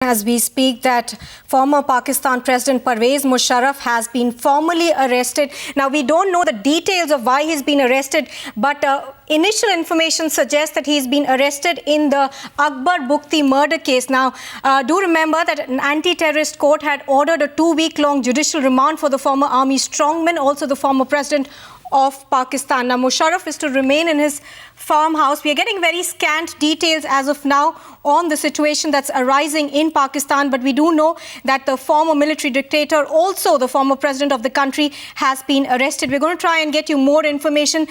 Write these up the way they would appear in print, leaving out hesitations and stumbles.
As we speak, that former Pakistan President Pervez Musharraf has been formally arrested. Now, we don't know the details of why he's been arrested, but initial information suggests that he's been arrested in the Akbar Bugti murder case. Now, do remember that an anti-terrorist court had ordered a 2-week-long judicial remand for the former army strongman, also the former president of Pakistan. Now, Musharraf is to remain in his farmhouse. We are getting very scant details as of now on the situation that's arising in Pakistan, but we do know that the former military dictator, also the former president of the country, has been arrested. We're going to try and get you more information.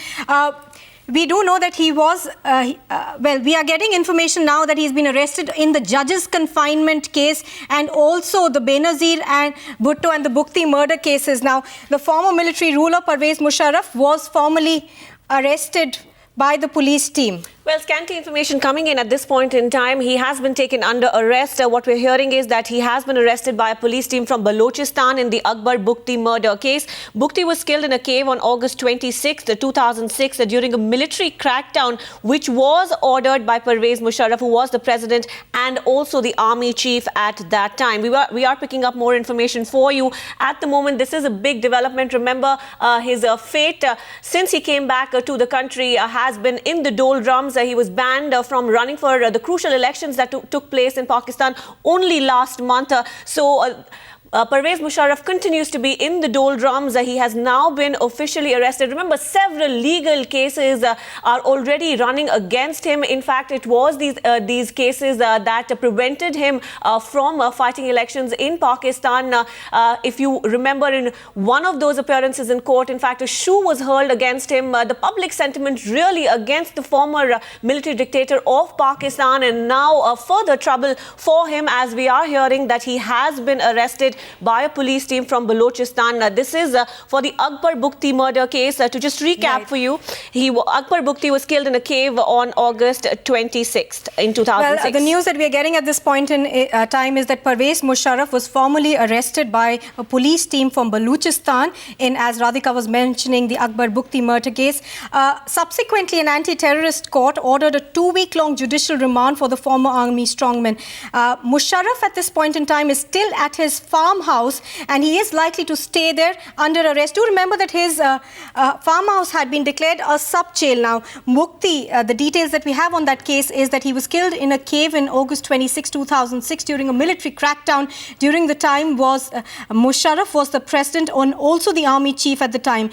We do know that he was, we are getting information now that he's been arrested in the judge's confinement case and also the Benazir and Bhutto and the Bugti murder cases. Now, the former military ruler Pervez Musharraf was formally arrested by the police team. Well, scanty information coming in at this point in time. He has been taken under arrest. What we're hearing is that he has been arrested by a police team from Balochistan in the Akbar Bugti murder case. Bugti was killed in a cave on August 26, 2006 during a military crackdown which was ordered by Pervez Musharraf, who was the president and also the army chief at that time. We are picking up more information for you. At the moment, this is a big development. Remember, his fate since he came back to the country has been in the doldrums. He was banned from running for the crucial elections that took place in Pakistan only last month. Pervez Musharraf continues to be in the doldrums. He has now been officially arrested. Remember, several legal cases are already running against him. In fact, it was these cases that prevented him from fighting elections in Pakistan. If you remember, in one of those appearances in court, in fact, a shoe was hurled against him. The public sentiment really against the former military dictator of Pakistan, and now further trouble for him as we are hearing that he has been arrested by a police team from Balochistan. This is for the Akbar Bugti murder case. To just recap for you, Akbar Bugti was killed in a cave on August 26th in 2006. Well, the news that we are getting at this point in time is that Pervez Musharraf was formally arrested by a police team from Balochistan in, as Radhika was mentioning, the Akbar Bugti murder case. Subsequently, an anti-terrorist court ordered a 2-week-long judicial remand for the former army strongman. Musharraf at this point in time is still at his farmhouse and he is likely to stay there under arrest. Do remember that his farmhouse had been declared a sub-jail. Now, Bugti, the details that we have on that case is that he was killed in a cave in August 26, 2006 during a military crackdown. During the time Musharraf was the president and also the army chief at the time.